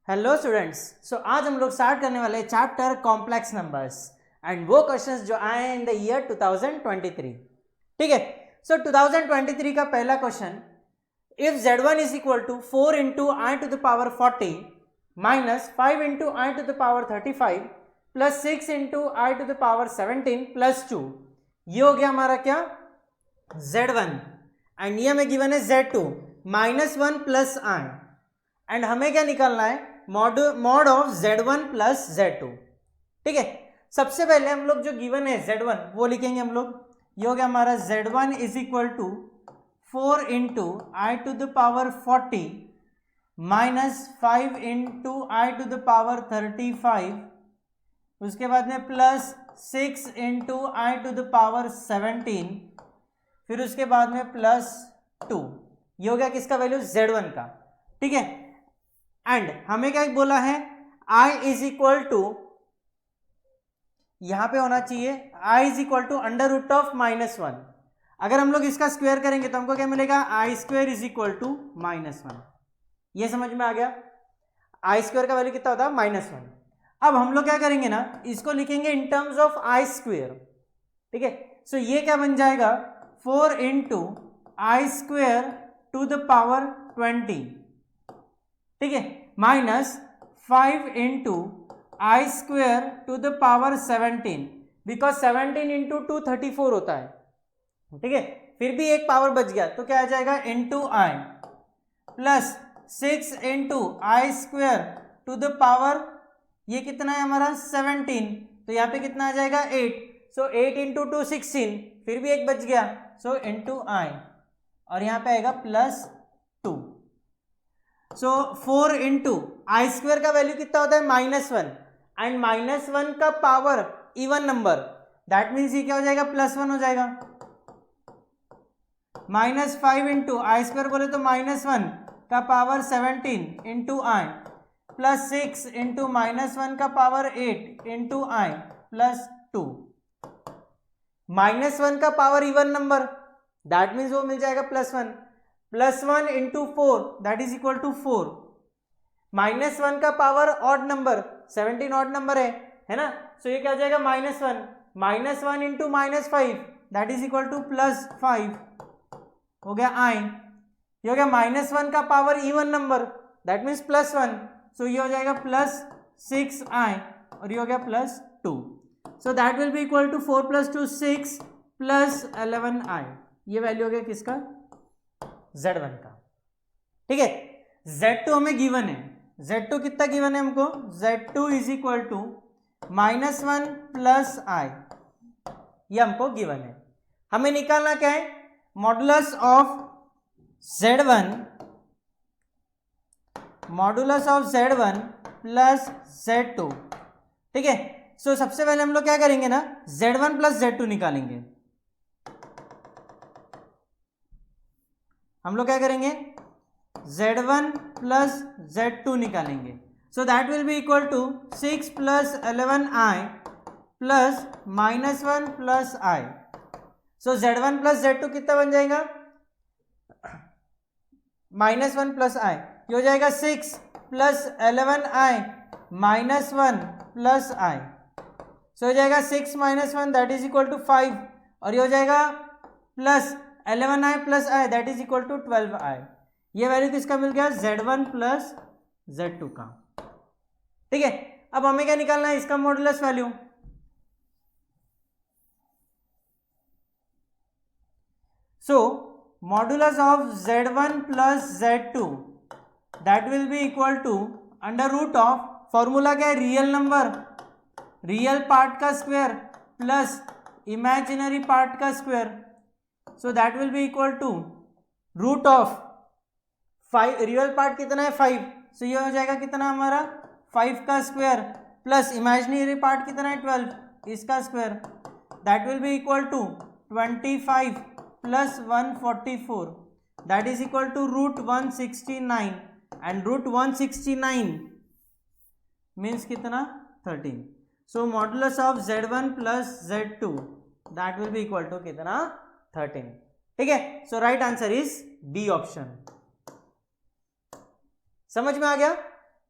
Hello students. आज हम लोग स्टार्ट करने वाले चैप्टर कॉम्प्लेक्स नंबर्स एंड वो क्वेश्चंस जो आए हैं इन द ईयर 2023। ठीक है। 2023 का पहला question, if z1 is equal to 4 into i to the power 40 minus 5 into i to the power 35 plus 6 into i to the power 17 plus 2, ये हो गया हमारा क्या z1 एंड ये हमें गिवन है z2 minus 1 plus I and हमें क्या निकालना है mod of z1 plus z2। ठीक है। सबसे पहले हम लोग जो गिवन है z1 वो लिखेंगे हम लोग। ये हो गया हमारा z1 is equal to 4 into i to the power 40 minus 5 into i to the power 35, उसके बाद में plus 6 into i to the power 17, फिर उसके बाद में प्लस 2। ये हो गया किसका वैल्यू z1 का। ठीक है। एंड हमें क्या बोला है i इज इक्वल टू, यहां पे होना चाहिए i is equal to under root of -1। अगर हम लोग इसका स्क्वायर करेंगे तो हमको क्या मिलेगा i square is equal to -1। ये समझ में आ गया। i स्क्वायर का वैल्यू कितना होता है -1। अब हम लोग क्या करेंगे ना, इसको लिखेंगे in terms of i square. ठीक है। सो ये क्या बन जाएगा 4 into i square to the power 20, ठीक है, minus 5 into i square to the power 17, because 17 into 2 34 होता है। ठीक है। फिर भी एक पावर बच गया तो क्या आ जाएगा into I plus 6 into i square to the power, ये कितना है हमारा 17, तो यहाँ पे कितना आ जाएगा 8। सो 8 इंटू 2 16, फिर भी एक बच गया सो इंटू आई, और यहाँ पे आएगा plus 2। So 4 into i square का वैल्यू कितना होता है -1 एंड -1 का power even number, that means ये क्या हो जाएगा +1 हो जाएगा। -5 इंटू आई स्क्वेयर बोले तो -1 का पावर 17 इंटू आई प्लस 6 इंटू -1 का पावर 8 इंटू आई प्लस 2। -1 का power even number, that means वो मिल जाएगा +1, +1 into 4 that is equal to 4। -1 का power odd number, 17 odd number है ना। सो ये क्या आ जाएगा -1 into -5 that is equal to +5 हो गया आई। ये हो गया -1 का power even number, that means +1, so ये हो जाएगा +6 आई, और ये हो गया +2। So that will be equal to 4 + 2 6 plus 11 i. ये वैल्यू हो गया किसका z1 का। ठीक है। z2 हमें गिवन है, z2 कितना गिवन है हमको, z2 is equal to -1 plus i, ये हमको गिवन है। हमें निकालना क्या है modulus of z1 plus z2। ठीक है। सो सबसे पहले हम लोग क्या करेंगे ना, z1 प्लस z2 निकालेंगे। हम लोग क्या करेंगे z1 प्लस z2 निकालेंगे। So that will be equal to 6 plus 11 i plus -1 plus i. So z1 plus z2 कितना बन जाएगा -1 प्लस आई, ये हो जाएगा 6 प्लस 11 आई -1 प्लस आई। सो हो जाएगा 6 -1 दैट इज इक्वल टू 5, और ये हो जाएगा plus 11i plus i that is equal to 12i। ये वैल्यू किसका मिल गया z1 प्लस z2 का। ठीक है। अब हमें क्या निकालना है इसका modulus value. So modulus of z1 plus z2 that will be equal to under root of, formula क्या है रियल नंबर, रियल पार्ट का स्क्वायर प्लस इमेजिनरी पार्ट का square. So that will be equal to root of 5, real part कितना है 5, सो ये हो जाएगा कितना हमारा 5 का स्क्वायर प्लस इमेजिनरी पार्ट कितना है 12, इसका square, that will be equal to 25 plus 144 that is equal to root 169, and root 169 means कितना 13। So modulus of z1 plus z2 that will be equal to कितना 13। ठीक है। So right answer is B option. समझ में आ गया।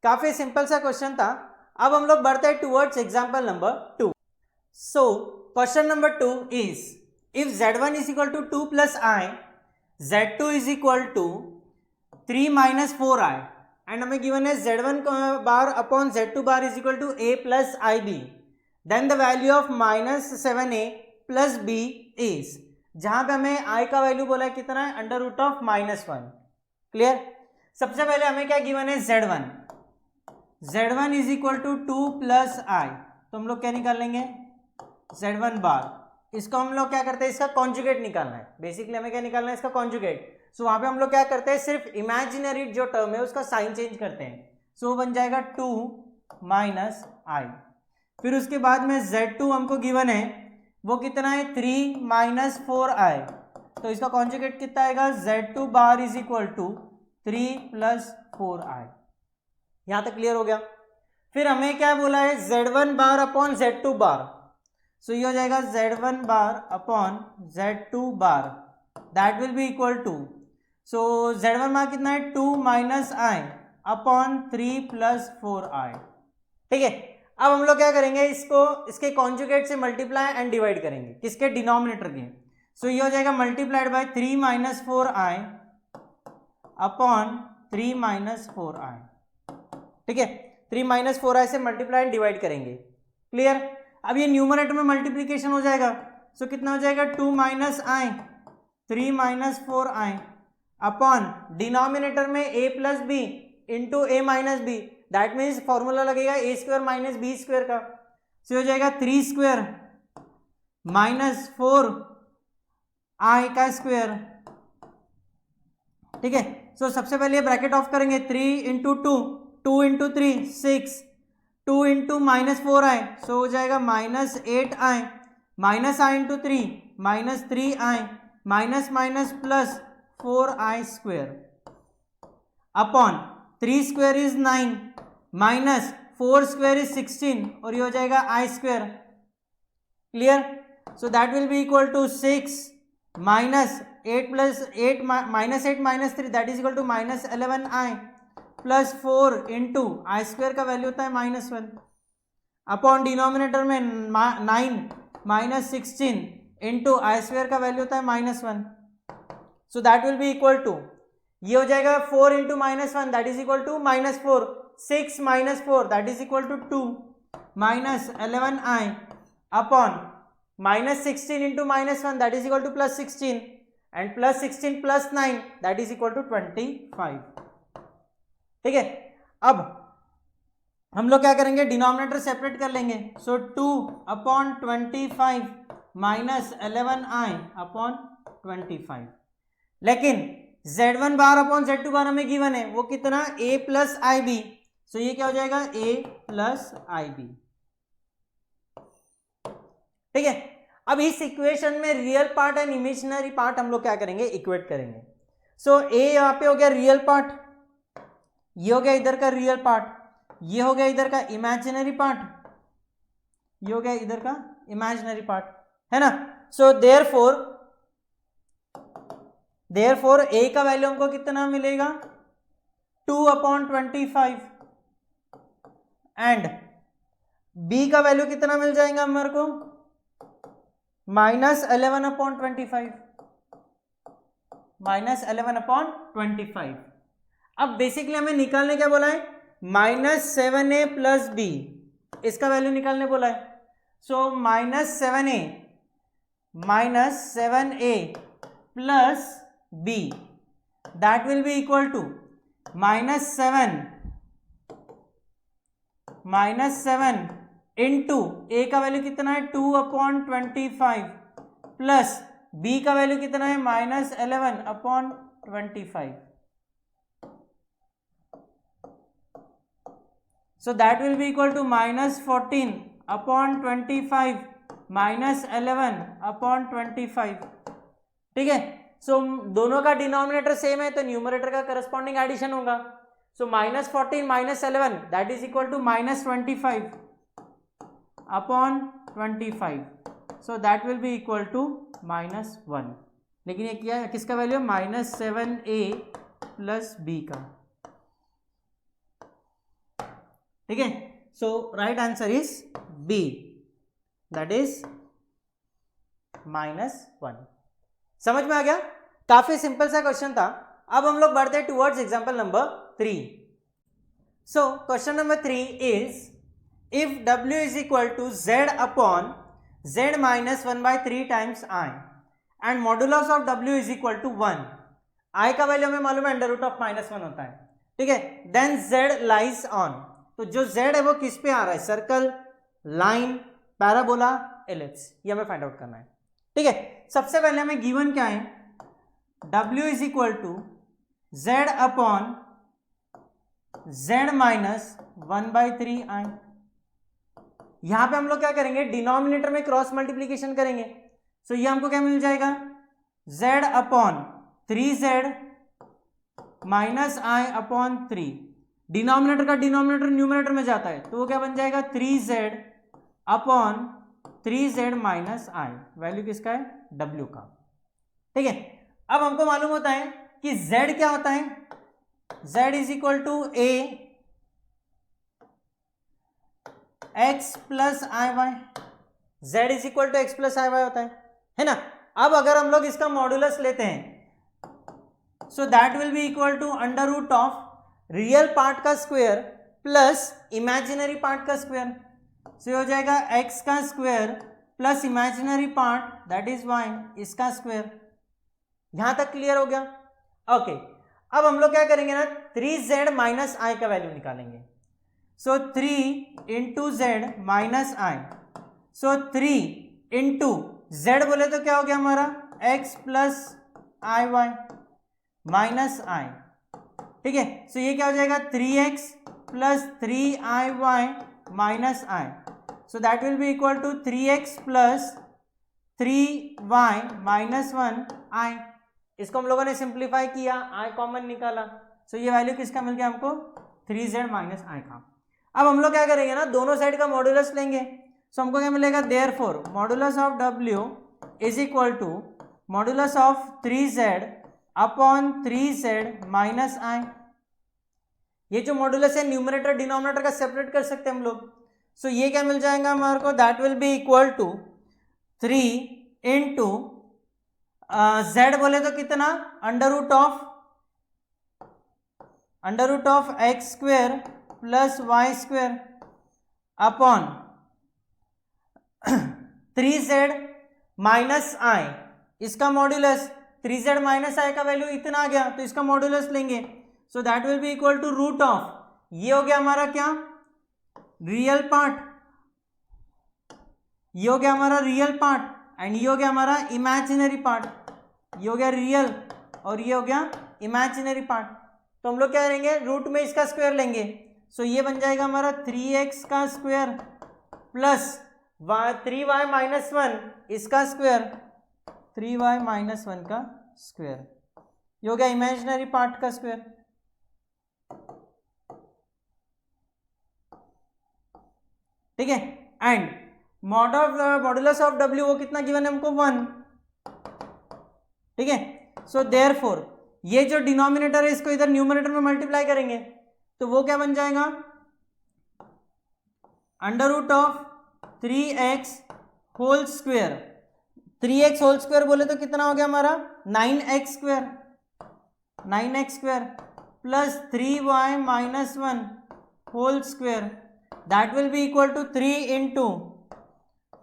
काफी simple सा क्वेश्चन था। अब हम लोग बढ़ते हैं towards example number 2। So question number 2 is if z1 is equal to 2 plus i, z2 is equal to 3 minus 4i and हमें गिवन है z1 bar upon z2 bar is equal to a plus i b, then the value of minus 7a plus b is, जहां पे हमें i का value बोला है कितना है, अंडर रूट ऑफ -1। क्लियर। सबसे पहले हमें क्या गिवन है, z1 is equal to 2 plus i, तो हम लोग क्या निकाल लेंगे, z1 बार। इसको हम लोग क्या करते हैं, इसका कॉन्जुगेट निकालना है। बेसिकली हमें क्या निकालना है, इसका कॉन्जुगेट। सो वहां पे हम लोग क्या करते हैं, सिर्फ इमेजिनरी जो टर्म है उसका साइन चेंज करते हैं। सो बन जाएगा 2 माइनस आई। फिर उसके बाद में z2 हमको गिवन है वो कितना है, 3 माइनस 4i, तो इसका कॉन्जुगेट कितना आएगा, z2 bar is equal to 3 plus 4i। यहां तक क्लियर हो गया। फिर हमें क्या बोला है, z1 बार अपॉन z2 बार। सो ये हो जाएगा z1 bar upon z2 bar, that will be equal to, so z1 bar कितना है, 2 minus i upon 3 plus 4i। ठीक है। अब हम लोग क्या करेंगे, इसको इसके कॉन्जुगेट से मल्टीप्लाई एंड डिवाइड करेंगे, किसके, डिनोमिनेटर के। सो ये हो जाएगा multiplied by 3 minus 4i upon 3 minus 4i। ठीक है, 3 माइनस 4i से मल्टीप्लाई एंड डिवाइड करेंगे। क्लियर। अब ये न्यूमरेटर में मल्टीप्लीकेशन हो जाएगा। सो कितना हो जाएगा, 2 minus i 3 minus 4i upon denominator में a plus B into A minus B, that means formula लगेगा a square minus B square का। सो हो जाएगा 3 स्क्वायर माइनस 4i का स्क्वायर। ठीक है। सो सबसे पहले ब्रैकेट ऑफ करेंगे, 3 into 2 into 3 6, 2 into minus 4i, so हो जाएगा minus 8i, minus i into 3 minus 3i, minus minus plus 4i square upon 3 square is 9 minus 4 square is 16 और ये हो जाएगा i square. Clear. So that will be equal to 6 minus 8 plus 8 minus 8 minus 3 that is equal to minus 11i plus 4 into i square का value होता है -1 upon denominator में 9 minus 16 into i square का value होता है -1। So that will be equal to, ये हो जाएगा 4 into -1 that is equal to -4, 6 minus 4 that is equal to 2 minus 11i upon minus 16 into -1 that is equal to plus 16 and plus 16 plus 9 that is equal to 25। ठीक है। अब हम लोग क्या करेंगे, डिनोमिनेटर सेपरेट कर लेंगे। सो 2 अपॉन 25 माइनस 11i अपॉन 25। लेकिन z1 बार अपॉन z2 बार हमें गिवन है वो कितना, a प्लस आई बी। सो ये क्या हो जाएगा, a प्लस आई बी। ठीक है। अब इस इक्वेशन में real part and imaginary part हम लोग क्या करेंगे, इक्वेट करेंगे। सो a यहाँ पे हो गया रियल पार्ट, ये हो गया इधर का रियल पार्ट, ये हो गया इधर का इमेजिनरी पार्ट, ये हो गया इधर का इमेजिनरी पार्ट, है ना। सो देयरफॉर a का वैल्यू हमको कितना मिलेगा, 2 अपॉन 25 एंड b का वैल्यू कितना मिल जाएगा हमारे को, -11 अपॉन 25, -11 अपॉन 25। अब बेसिकली हमें निकालने क्या बोला है, -7a प्लस b, इसका वैल्यू निकालने बोला है। So -7a plus b that will be equal to -7 into a का वैल्यू कितना है, 2 अपॉन 25 प्लस b का वैल्यू कितना है, -11 upon 25। So that will be equal to -14 upon 25 -11 upon 25। ठीक है। सो दोनों का डिनोमिनेटर सेम है तो न्यूमरेटर का करस्पॉन्डिंग एडिशन होगा। So -14 -11 that is equal to -25 upon 25। So that will be equal to -1। लेकिन ये क्या है, किसका वैल्यू, -7a प्लस b का। ठीक है, so right answer is B, that is -1। समझ में आ गया? काफी सिंपल सा क्वेश्चन था। अब हम लोग बढ़ते हैं towards example number 3। So question number 3 is if w is equal to z upon z minus 1/3 times I and modulus of w is equal to 1, I का वैल्यू हमें मालूम है अंडर रूट ऑफ -1 होता है, ठीक है, देन z लाइज ऑन, तो जो z है वो किस पे आ रहा है, सर्कल, लाइन, पैराबोला, एलिप्स, ये हमें फाइंड आउट करना है, ठीक है। सबसे पहले हमें गिवन क्या है, w is equal to z upon z minus 1/3 I। यहां पे हम लोग क्या करेंगे, डिनोमिनेटर में क्रॉस मल्टीप्लीकेशन करेंगे, सो ये हमको क्या मिल जाएगा, z upon 3z minus I upon 3, denominator का डिनोमिनेटर न्यूमरेटर में जाता है, तो वो क्या बन जाएगा 3z upon 3z minus I, value किसका है, w का, ठीक है। अब हमको मालूम होता है कि z क्या होता है, z is equal to a x plus i y, z is equal to x plus i y होता है ना। अब अगर हम लोग इसका मॉड्यूलस लेते हैं, so that will be equal to under root of real part का स्क्वायर प्लस इमेजिनरी पार्ट का स्क्वायर, सो हो जाएगा x का square plus imaginary part that is y, इसका स्क्वायर। यहां तक क्लियर हो गया? ओके, अब हम लोग क्या करेंगे ना, 3z माइनस आई का वैल्यू निकालेंगे, so 3 into z minus i, so 3 into z बोले तो क्या हो गया हमारा, x plus i y minus i, ठीक है, सो ये क्या हो जाएगा 3x plus 3i minus i, so that will be equal to 3x plus 3y minus 1i। इसको हम लोगों ने सिंप्लीफाई किया, i कॉमन निकाला, सो ये वैल्यू किसका मिल गया हमको, 3z माइनस आई का। अब हम लोग क्या करेंगे ना, दोनों साइड का मॉड्यूलस लेंगे, सो हमको क्या मिलेगा, therefore modulus of w is equal to modulus of 3z upon 3z minus i. ये जो मॉड्यूलस है न्यूमरेटर डिनोमिनेटर का सेपरेट कर सकते हैं हम लोग, सो ये क्या मिल जाएगा हमारे को, that will be equal to 3 into z बोले तो कितना, under root of x square plus y square upon 3z minus i, इसका मॉड्यूलस 3z माइनस आई का वैल्यू इतना आ गया, तो इसका मॉड्यूलस लेंगे, so that will be equal to root of, ये हो गया हमारा क्या, रियल पार्ट, ये हो गया हमारा रियल पार्ट, एंड ये हो गया हमारा इमेजिनरी पार्ट, ये हो गया रियल और ये हो गया इमेजिनरी पार्ट। तो हम लोग क्या करेंगे, रूट में इसका स्क्वायर लेंगे, सो ये बन जाएगा हमारा 3x का स्क्वायर प्लस 3y माइनस 1 इसका स्क्वायर, 3y माइनस 1 का स्क्वायर, ये हो गया इमेजिनरी पार्ट का स्क्वायर, ठीक है। एंड मॉड्यूलस ऑफ w वो कितना गिवन है हमको, 1, ठीक है। सो देयरफॉर ये जो डिनोमिनेटर है इसको इधर न्यूमरेटर में मल्टीप्लाई करेंगे, तो वो क्या बन जाएगा, under root of 3x whole square, 3x whole square बोले तो कितना हो गया हमारा, 9x square plus 3y minus 1 whole square, that will be equal to 3 into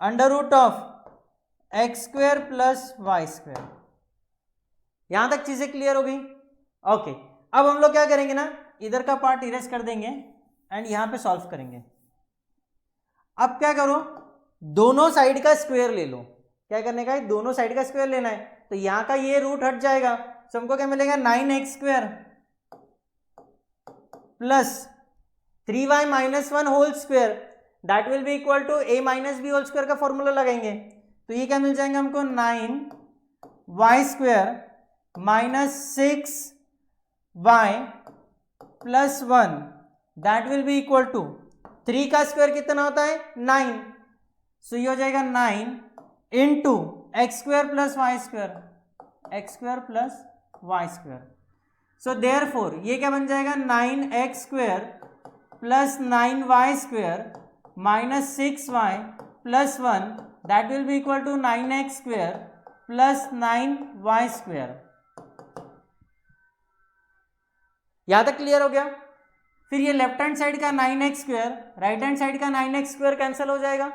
under root of x square plus y square. यहां तक चीजें क्लियर हो गई? ओके, अब हम लोग क्या करेंगे ना, इधर का पार्ट इरेज कर देंगे एंड यहां पे सॉल्व करेंगे। अब क्या करो, दोनों साइड का स्क्वायर ले लो, क्या करने का है, दोनों साइड का स्क्वायर लेना है, तो यहां का ये रूट हट जाएगा, तो हमको क्या मिलेगा, 9x square plus 3y minus 1 whole square, that will be equal to a minus b whole square का फॉर्मूला लगाएंगे, तो ये क्या मिल जाएगा हमको, 9y square minus 6y plus 1, that will be equal to 3 का स्क्वायर कितना होता है, 9, सो ये हो जाएगा 9 into x square plus y square, x square plus y square, so therefore ये क्या बन जाएगा, 9x square plus 9y² minus 6y plus 1 that will be equal to 9x² plus 9y²। यहां तक क्लियर हो गया। फिर ये लेफ्ट हैंड साइड का 9x² राइट हैंड साइड का 9x² कैंसिल हो जाएगा।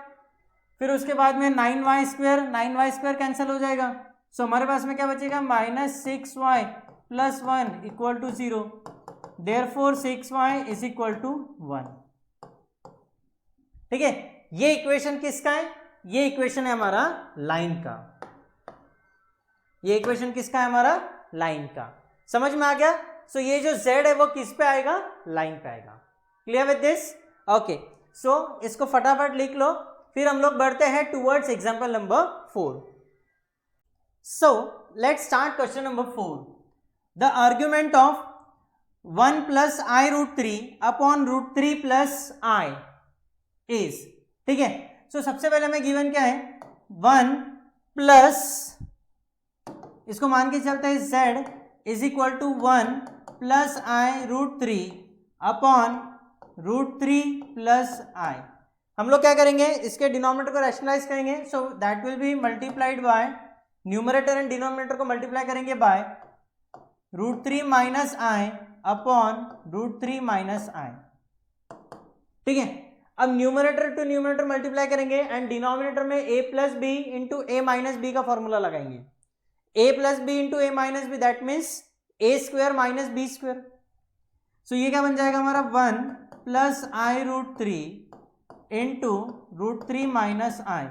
फिर उसके बाद में 9y² कैंसिल हो जाएगा। सो हमारे पास में क्या बचेगा, minus 6y plus 1 equal to 0। Therefore 6y is equal to 1। ठीक है, ये इक्वेशन किसका है, ये इक्वेशन है हमारा लाइन का। ये इक्वेशन किसका है, हमारा लाइन का। समझ में आ गया। सो ये जो z है वो किस पे आएगा, लाइन पे आएगा। Clear with this, okay. So इसको फटाफट लिख लो, फिर हम लोग बढ़ते हैं towards example number 4। So let's start question number 4। The argument of 1 plus i root 3 upon root 3 plus i is, ठीक है। सो सबसे पहले हमें गिवन क्या है, 1 प्लस, इसको मान के चलते हैं z is equal to 1 plus i root 3 upon root 3 plus i. हम लोग क्या करेंगे, इसके डिनोमिनेटर को रैशनलाइज करेंगे। So that will be multiplied by, numerator and denominator को मल्टीप्लाई करेंगे by root 3 minus i upon root 3 minus i. ठीक है, अब न्यूमरेटर टू न्यूमरेटर मल्टीप्लाई करेंगे एंड डिनोमिनेटर में a plus B into A minus B का formula लगाएंगे। a plus B into A minus B that means a square minus B square. So ये क्या बन जाएगा हमारा, 1 plus i root 3 into root 3 minus i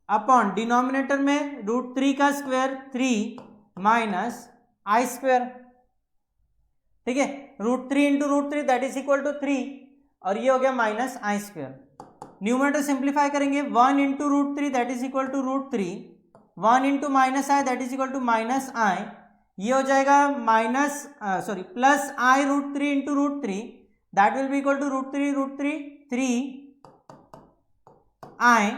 upon denominator में root 3 का square 3 minus i square. ठीक है, root 3 into root 3 that is equal to 3 और ये हो गया minus i square. Numerator simplify करेंगे, 1 into root 3 that is equal to root 3, 1 into minus i that is equal to minus i. ये हो जाएगा minus plus i root 3 into root 3 that will be equal to root 3 i,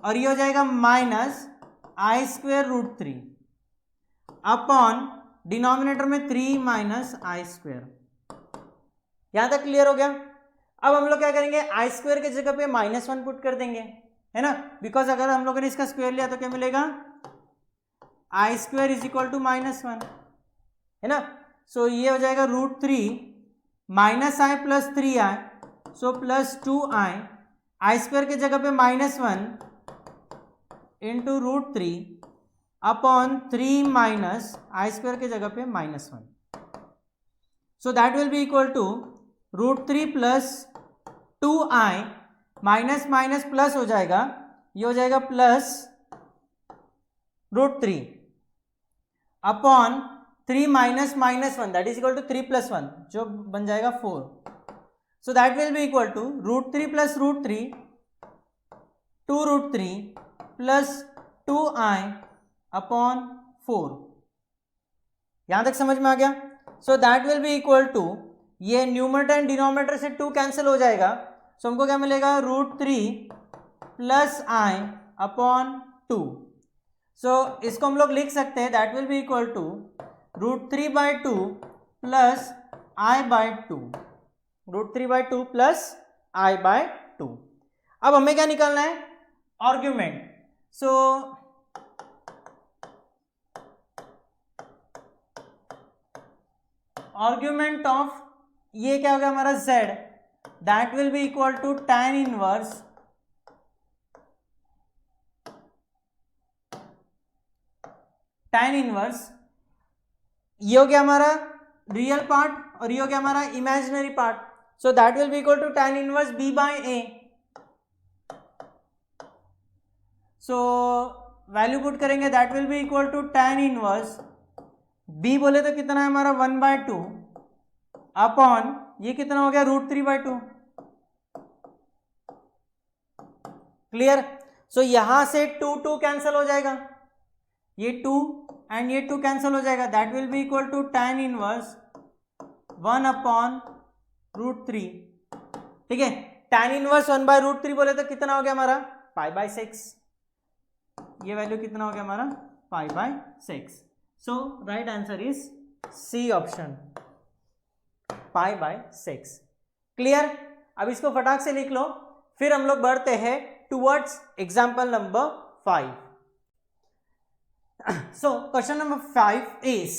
और ये हो जाएगा minus i square root 3 upon denominator में 3 minus i square. यहां तक क्लियर हो गया। अब हम लोग क्या करेंगे, आई स्क्वायर की जगह पे माइनस 1 पुट कर देंगे, है ना, बिकॉज अगर हम लोगों ने इसका स्क्वायर लिया तो क्या मिलेगा, i square is equal to minus 1, है ना। सो ये हो जाएगा root 3 minus i plus 3 i, so plus 2 i, i square की जगह पे minus 1 into root 3 upon 3 minus i square की जगह पे minus 1। So that will be equal to root 3 plus 2 i, minus minus plus हो जाएगा, ये हो जाएगा plus root 3 upon 3 minus minus 1 that is equal to 3 plus 1 जो बन जाएगा 4। So that will be equal to root 3 plus root 3 2 root 3 plus 2 i upon 4। यहां तक समझ में आ गया। So that will be equal to, ये न्यूमरेटर एंड डिनोमिनेटर से 2 कैंसिल हो जाएगा। सो हमको क्या मिलेगा, रूट 3 प्लस आई अपॉन 2। सो इसको हम लोग लिख सकते हैं, that will be equal to root 3 by 2 plus i by 2, root 3 by 2 plus i by 2। अब हमें क्या निकालना है, आर्ग्यूमेंट। सो आर्ग्यूमेंट ऑफ ये क्या होगा हमारा z, that will be equal to tan inverse ये हो गया हमारा रियल पार्ट और ये हो गया हमारा imaginary part. So that will be equal to tan inverse b by a। So value put करेंगे, that will be equal to tan inverse b बोले तो कितना है हमारा 1/2 अपॉन ये कितना हो गया रूट 3/2। क्लियर। सो यहां से 2 कैंसिल हो जाएगा, ये 2 एंड ये 2 कैंसिल हो जाएगा, that will be equal to tan inverse 1 upon root 3। ठीक है, tan इनवर्स 1/√3 बोले तो कितना हो गया हमारा π/6। ये वैल्यू कितना हो गया हमारा π/6। So right answer is C option, π/6। Clear. अब इसको फटाक से लिख लो, फिर हम लोग बढ़ते हैं towards example number 5. So question number 5 is,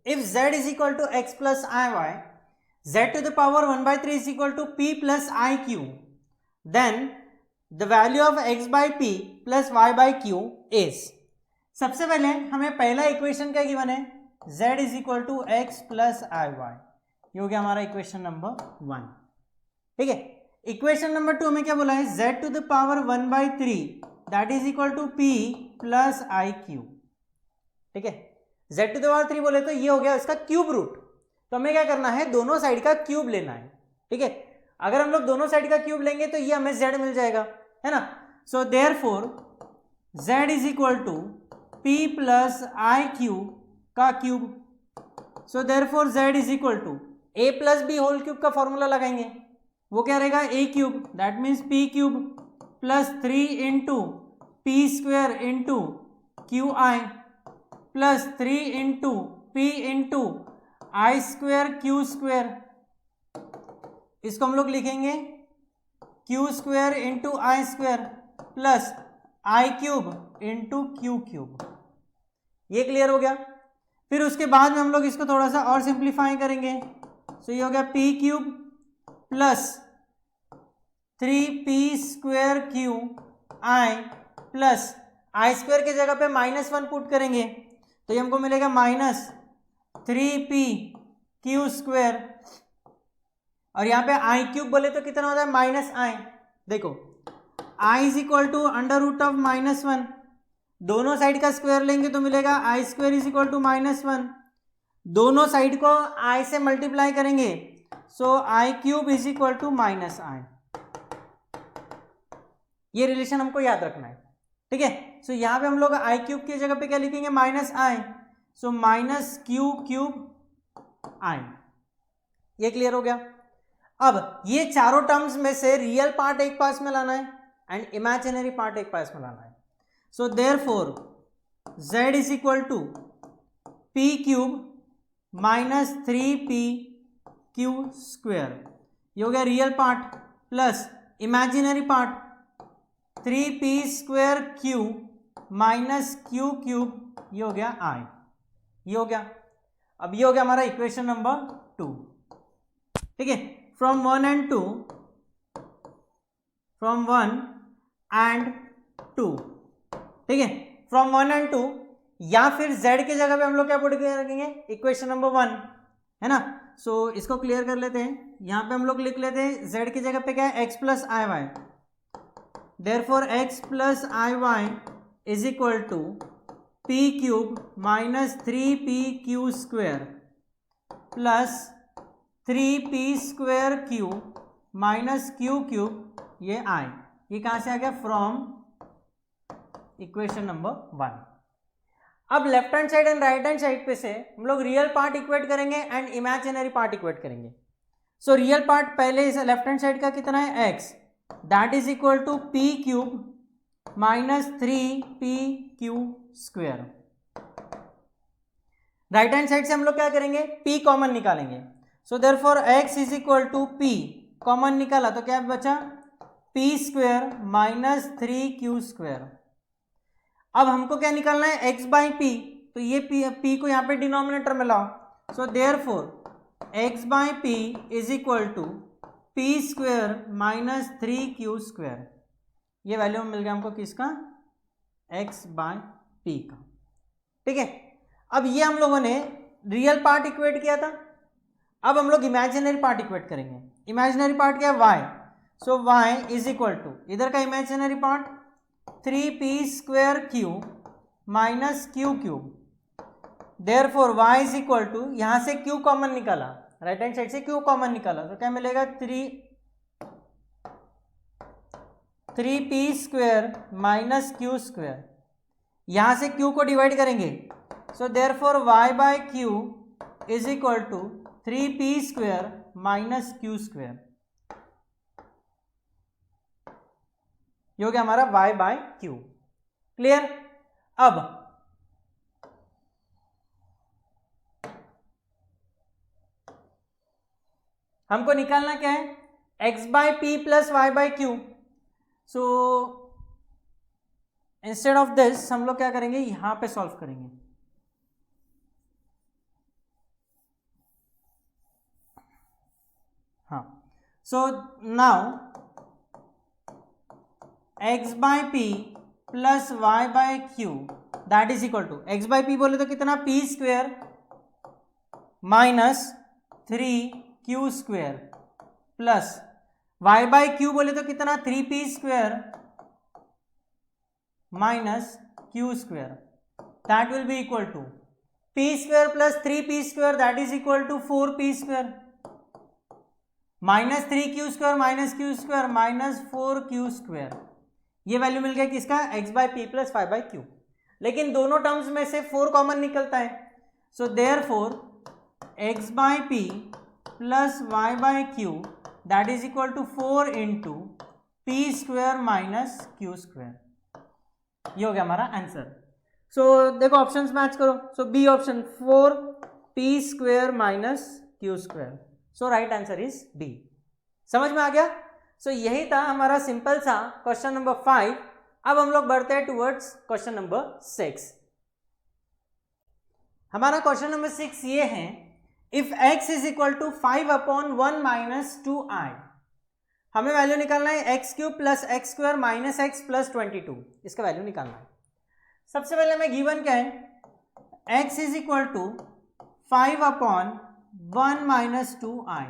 if z is equal to x plus iy, z to the power 1 by 3 is equal to p plus iq, then the value of x by p plus y by q is. सबसे पहले हमें पहला equation क्या given है, z is equal to x plus iy, ये हो गया हमारा इक्वेशन नंबर 1. ठीक है, इक्वेशन नंबर 2 में क्या बोला है, z to the power 1 by 3 that is equal to p plus iq. ठीक है, z टू द पावर 3 बोले तो ये हो गया इसका क्यूब रूट, तो हमें क्या करना है, दोनों साइड का क्यूब लेना है. ठीक है, अगर हम लोग दोनों साइड का क्यूब लेंगे तो ये हमें z मिल जाएगा, है ना. So therefore z is equal to p plus i Q का cube. So therefore z is equal to a plus B whole cube का फॉर्मूला लगाएंगे, वो क्या रहेगा, a cube, that means p cube plus 3 into P square into Q i plus 3 into P into i square Q square. इसको हम लोग लिखेंगे Q square into i square plus i cube into Q cube. ये clear हो गया. फिर उसके बाद में हम लोग इसको थोड़ा सा और सिंप्लीफाई करेंगे. सो ये हो गया P cube plus 3p square Q i plus i square की जगह पे -1 पुट करेंगे तो ये हमको मिलेगा -3p क्यू स्क्वेयर, और यहाँ पे आई क्यूब बोले तो कितना होता है, -i. देखो i is equal to under root of -1, दोनों साइड का स्क्वायर लेंगे तो मिलेगा i square is equal to -1, दोनों साइड को i से मल्टीप्लाई करेंगे so i cube is equal to -i. ये रिलेशन हमको याद रखना है. ठीक है, सो यहाँ पे हम लोग आई क्यूब की जगह पे क्या लिखेंगे, -i, so -q cube i. ये क्लियर हो गया. अब ये चारों टर्म्स में से रियल पार्ट एक पास में लाना है एंड इमेजिनरी पार्ट एक पास में लाना है. So therefore z is equal to p cube -3p q square, ये हो गया real part, plus imaginary part 3p square q minus q cube, ये हो गया i. ये हो गया. अब ये हो गया हमारा इक्वेशन नंबर 2. ठीक है, फ्रॉम 1 and 2, फ्रॉम 1 and 2. ठीक है, फ्रॉम 1 and 2, या फिर z की जगह पे हम लोग क्या पुट रखेंगे, इक्वेशन नंबर 1, है ना. सो इसको क्लियर कर लेते हैं. यहां पे हम लोग लिख लेते हैं z की जगह पे क्या है, x plus i Y. Therefore x plus iy is equal to p cube minus 3p q square plus 3p square q minus q cube, ये i. ये कहाँ से आ गया, फ्रॉम इक्वेशन नंबर 1. अब left hand side and right hand side पे से हम लोग रियल पार्ट इक्वेट करेंगे एंड इमेजिनरी पार्ट इक्वेट करेंगे. सो रियल पार्ट पहले इस लेफ्ट हैंड साइड का कितना है, x, that is equal to p cube minus 3p q square. Right hand side से हम लोग क्या करेंगे, p कॉमन निकालेंगे. So therefore x is equal to p, common निकाला तो क्या बचा, p square minus 3q square. अब हमको क्या निकालना है, x बाई p, तो ये p को यहाँ पे डिनोमिनेटर में लाओ. So therefore x by p is equal to p square minus 3q square. ये वैल्यू मिल गया हमको किसका, x बाय p का. ठीक है, अब ये हम लोगों ने रियल पार्ट इक्वेट किया था. अब हम लोग इमेजिनरी पार्ट इक्वेट करेंगे. इमेजिनरी पार्ट क्या है, y. So y is equal to, इधर का imaginary part 3p square q minus q cube. Therefore y is equal to, यहां से q कॉमन निकाला, राइट हैंड साइड से q कॉमन निकाला तो क्या मिलेगा, 3p square minus Q square. यहां से q को डिवाइड करेंगे so therefore y by q is equal to 3p square minus Q square. ये हो गया हमारा y बाय q. क्लियर. अब हमको निकालना क्या है, x by P plus Y bye q. So instead of this हम लोग क्या करेंगे, यहां पे सॉल्व करेंगे। हाँ, so now x by P plus Y bye q that is equal to, x by p बोले तो कितना, p square minus 3q square plus Y bye q बोले तो कितना, 3p square minus Q square that will be equal to p square plus 3p square that is equal to 4p square minus 3q square minus Q square minus 4q square. ये value मिल गया किसका, x by P plus Y bye क्यू। लेकिन दोनों terms में से 4 common निकलता है, so therefore x by P plus Y bye q that is equal to 4 into P square minus Q square. ये हो गया हमारा आंसर। सो देखो ऑप्शंस मैच करो, so B option 4p square minus Q square. So right answer is D. समझ में आ गया। सो यही था हमारा सिंपल सा क्वेश्चन नंबर 5। अब हम लोग बढ़ते हैं टुवर्ड्स क्वेश्चन नंबर 6। हमारा क्वेश्चन नंबर 6 ये है, if x is equal to 5/1 minus 2i। हमें वैल्यू निकालना है x cube plus x square minus x plus 22, इसका वैल्यू निकालना है। सबसे पहले हमें गिवन क्या है, x is equal to 5/1 minus 2i।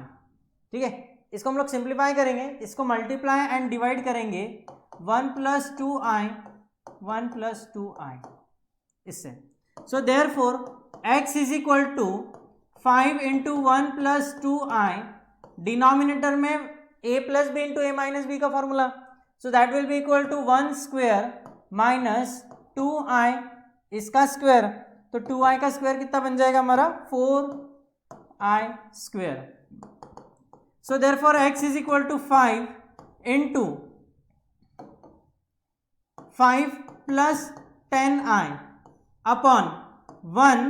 ठीक है, इसको हम लोग सिंप्लीफाई करेंगे, इसको मल्टीप्लाई एंड डिवाइड करेंगे 1 प्लस 2i इससे। So therefore x is equal to 5 into 1 plus 2i, denominator में a plus B into A minus B का formula, so that will be equal to 1 square minus 2i इसका square, तो 2i का square कितना बन जाएगा हमारा, 4i square. So therefore x is equal to 5 into 5 plus 10i upon 1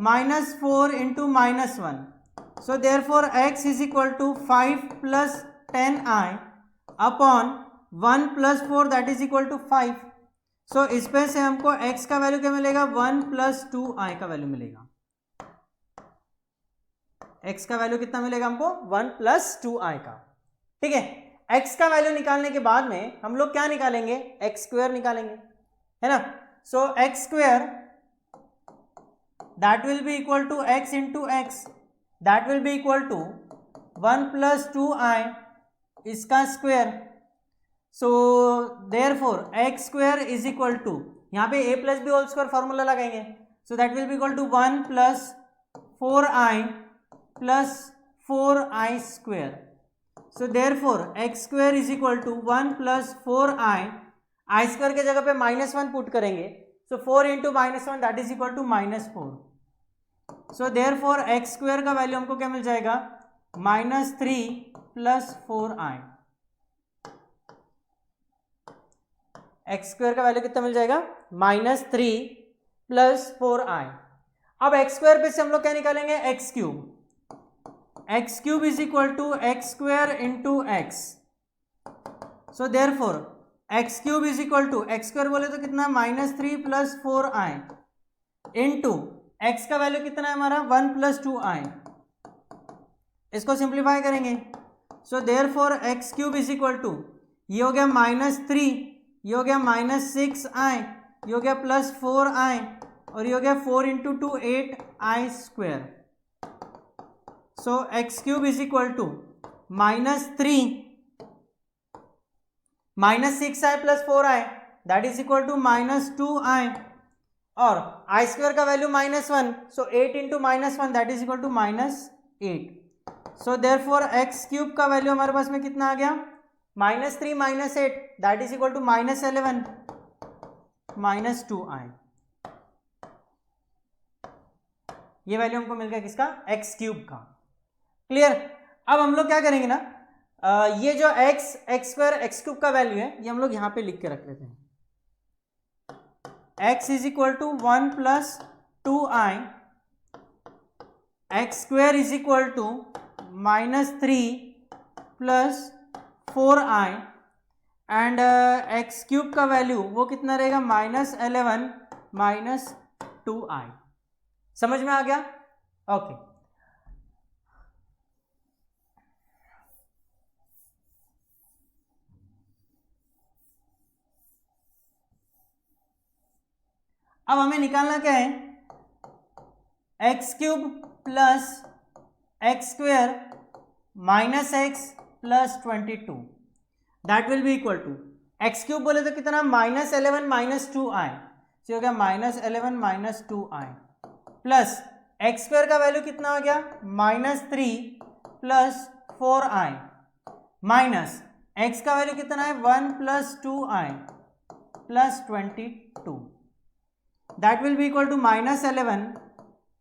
minus 4 into minus 1. So therefore x is equal to 5 plus 10i upon 1 plus 4 that is equal to 5. So इस पे से हमको x का value क्या मिलेगा, 1 plus 2i का value मिलेगा। x का वैल्यू कितना मिलेगा हमको, 1 प्लस 2i का। ठीक है, x का वैल्यू निकालने के बाद में हम लोग क्या निकालेंगे, x स्क्वायर निकालेंगे, है ना। So x square that will be equal to x into X that will be equal to 1 plus 2i इसका square. So therefore x square is equal to, यहाँ पे a plus B whole square formula लगाएंगे, so that will be equal to 1 plus 4i plus 4i square. So therefore x square is equal to 1 plus 4i, i square के जगह पे -1 put करेंगे, so 4 into -1 that is equal to -4। So therefore x square का value हमको क्या मिल जाएगा, -3 plus 4i। x square का वैल्यू कितना मिल जाएगा, -3 प्लस 4i। अब x स्क्वेयर पे से हम लोग क्या निकालेंगे, x cube. X cube is equal to x square into x. So therefore x cube is equal to, x square बोले तो कितना, -3 प्लस 4i इंटू एक्स का वैल्यू कितना है हमारा, 1 प्लस 2i। इसको सिंप्लीफाई करेंगे, so therefore x cube is equal to, ये हो गया -3, ये हो गया -6i, ये हो गया प्लस 4i और ये हो गया 4 into 2 8i square. So x cube is equal to -3 -6i plus 4i that is equal to -2i और आई स्क्वायर का value -1, so 8 into -1 that is equal to -8। So therefore x cube का value हमारे पास में कितना आ गया, -3 -8 that is equal to -11 -2i। ये value हमको मिल गया किसका, एक्स क्यूब का। क्लियर। अब हम लोग क्या करेंगे ना, ये जो एक्स स्क्वायर एक्स क्यूब का वैल्यू है ये हम लोग यहां पे लिख के रख लेते हैं। x is equal to 1 plus 2i, x square is equal to -3 plus 4i and x cube का वैल्यू वो कितना रहेगा -11 माइनस 2i। समझ में आ गया? ओके अब हमें निकालना क्या है, x cube plus x square minus x plus 22 that will be equal to, x cube बोले तो कितना -11 माइनस 2i, तो हो गया -11 minus 2i plus x square का वैल्यू कितना हो गया -3 प्लस 4i माइनस एक्स का वैल्यू कितना है 1 plus 2i plus 22 that will be equal to -11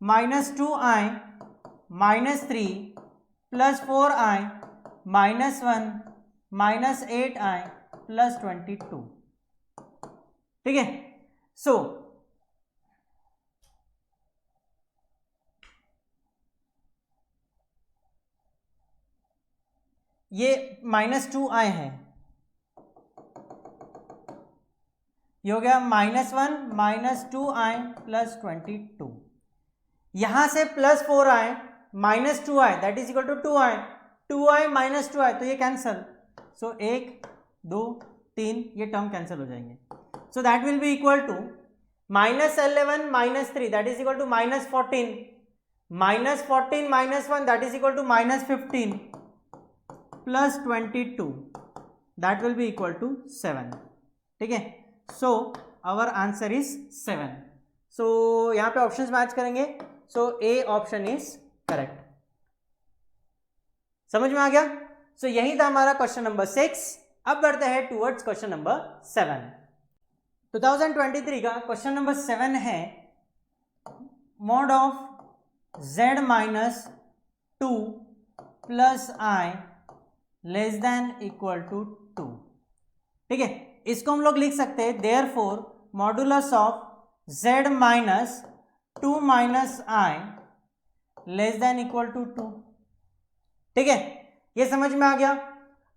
minus 2i minus 3 plus 4i minus 1 minus 8i plus 22। ठीक है, सो ये -2i है, ये हो गया -1 माइनस 2i प्लस 22, यहां से +4i minus 2i that is equal to 2i minus 2i, तो ये कैंसल, सो 1 2 3 ये टर्म कैंसिल हो जाएंगे, so that will be equal to -11 minus 3 that is equal to -14 -14 minus 1 that is equal to -15 plus 22 that will be equal to 7। ठीक है, so our answer is 7। So यहां पे options match करेंगे, so A option is correct. समझ में आ गया? सो यही था हमारा क्वेश्चन नंबर 6। अब बढ़ते हैं टुवर्ड्स क्वेश्चन नंबर 7। 2023 का क्वेश्चन नंबर 7 है mod of z minus 2 plus i less than equal to 2। ठीक है, इसको हम लोग लिख सकते हैं therefore modulus of z minus 2 minus i less than equal to 2। ठीक है, ये समझ में आ गया।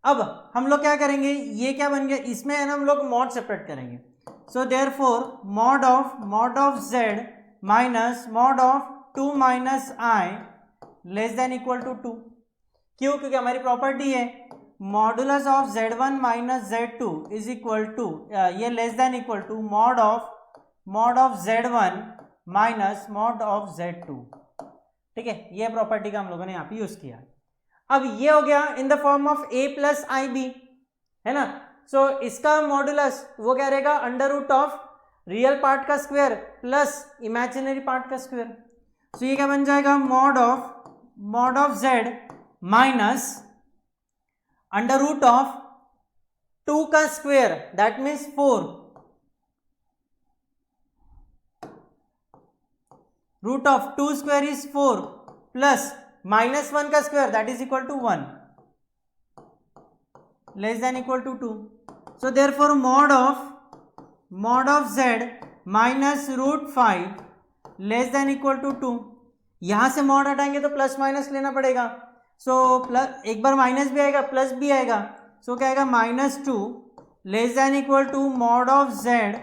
अब हम लोग क्या करेंगे, ये क्या बन गया, इसमें है ना हम लोग मॉड सेपरेट करेंगे, so therefore mod of z minus mod of 2 minus i less than equal to 2। क्यों? क्योंकि हमारी प्रॉपर्टी है modulus of z1 minus z2 is equal to, ये less than equal to mod of z1 minus mod of z2। ठीक है, ये property का हम लोगों ने यहाँ पे यूज किया। अब ये हो गया in the form of a plus i b, है ना। सो इसका मॉडुलस वो क्या रहेगा, under root of real part का स्क्वायर प्लस इमेजिनरी पार्ट का स्क्वायर। सो ये क्या बन जाएगा, mod of z minus under root of 2 का square that means 4, root of 2 square is 4 plus -1 का square that is equal to 1 less than equal to 2। So therefore mod of z minus √5 less than equal to 2। यहां से mod हटाएंगे तो plus minus लेना पड़ेगा, so plus एक बार minus भी आएगा प्लस भी आएगा, सो क्या आएगा -2 less than equal to mod of z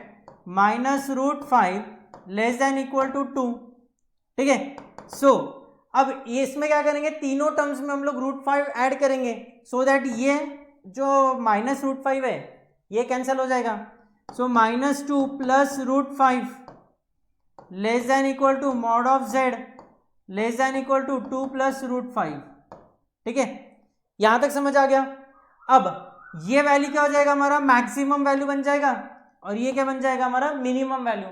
minus √5 less than equal to 2। ठीक है, सो अब ये इसमें क्या करेंगे, तीनों टर्म्स में हम लोग √5 ऐड करेंगे, सो दैट ये जो माइनस √5 है ये कैंसिल हो जाएगा। So -2 plus √5 less than equal to mod of z less than equal to 2 plus √5। ठीक है, यहां तक समझ आ गया। अब ये वैल्यू क्या हो जाएगा, हमारा मैक्सिमम वैल्यू बन जाएगा, और ये क्या बन जाएगा, हमारा minimum value.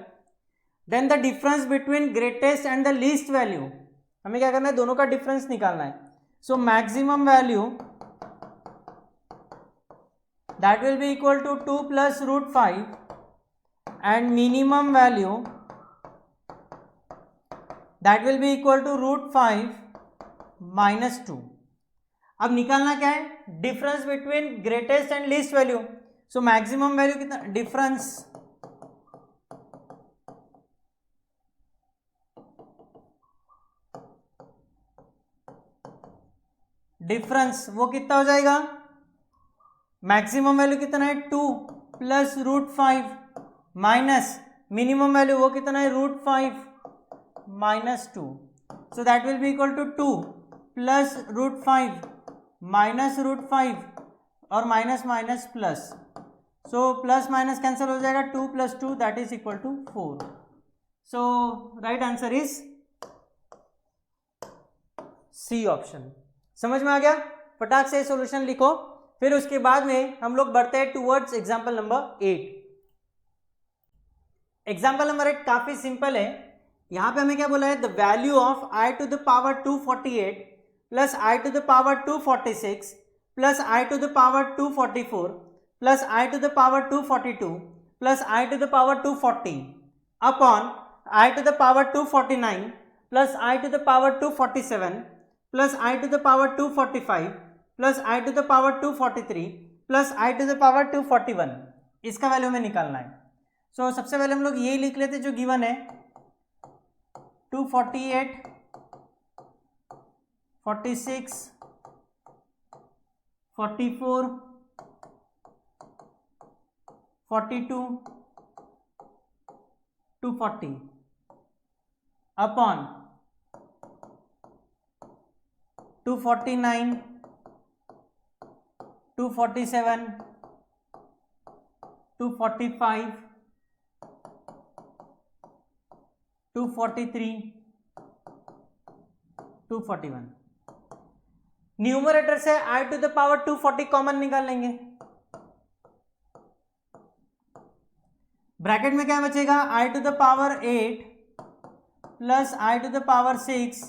Then the difference between greatest and the least value, हमें क्या करना है, दोनों का डिफरेंस निकालना है। So maximum value that will be equal to 2 plus √5 and minimum value that will be equal to √5 minus 2। अब निकालना क्या है, difference between greatest and least value. So maximum value कितना, डिफरेंस वो कितना हो जाएगा, मैक्सिमम वैल्यू कितना है 2 प्लस √5 माइनस मिनिमम वैल्यू वो कितना है √5 minus 2, so that will be equal to 2 plus √5 minus √5 और minus minus plus, so plus minus cancel हो जाएगा, 2 plus 2 that is equal to 4. So right answer is C option. समझ में आ गया? फटाक से सॉल्यूशन लिखो, फिर उसके बाद में हम लोग बढ़ते हैं towards example number 8. Example number 8 काफी सिंपल है. यहां पे हमें क्या बोला है, the value of i to the power 248 plus i to the power 246 plus i to the power 244 plus i to the power 242 plus i to the power 240 upon i to the power 249 plus i to the power 247 plus i to the power 245 plus i to the power 243 plus i to the power 241, इसका value हमें निकालना है. सो सबसे पहले हम लोग यही लिख लेते जो गिवन है, 248, 46, 44, 42, 240 अपॉन 249, 247, 245, 243, 241. न्यूमरेटर से i to the power 240 common निकाल लेंगे. ब्रैकेट में क्या बचेगा, i to the power 8 plus i to the power 6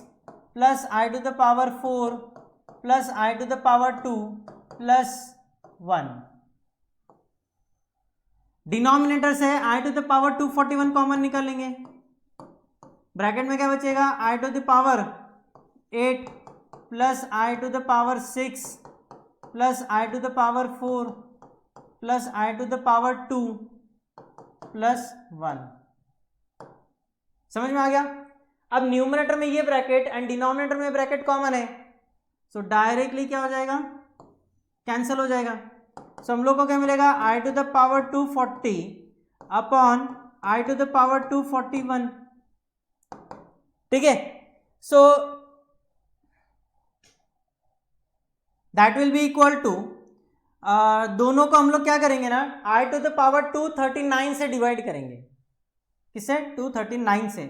plus i to the power 4 plus i to the power 2 plus 1. Denominator से i to the power 241 common निकालेंगे. Bracket में क्या बचेगा, i to the power 8 plus i to the power 6 plus i to the power 4 plus i to the power 2 plus 1. समझ में आ गया? अब न्यूमरेटर में ये ब्रैकेट एंड डिनोमिनेटर में ब्रैकेट कॉमन है, सो डायरेक्टली क्या हो जाएगा, कैंसिल हो जाएगा. सो हम लोग को क्या मिलेगा, i to the power 240 upon i to the power 241. ठीक है, so that will be equal to, दोनों को हम लोग क्या करेंगे ना, i टू द पावर 239 से डिवाइड करेंगे. किससे, 239 से.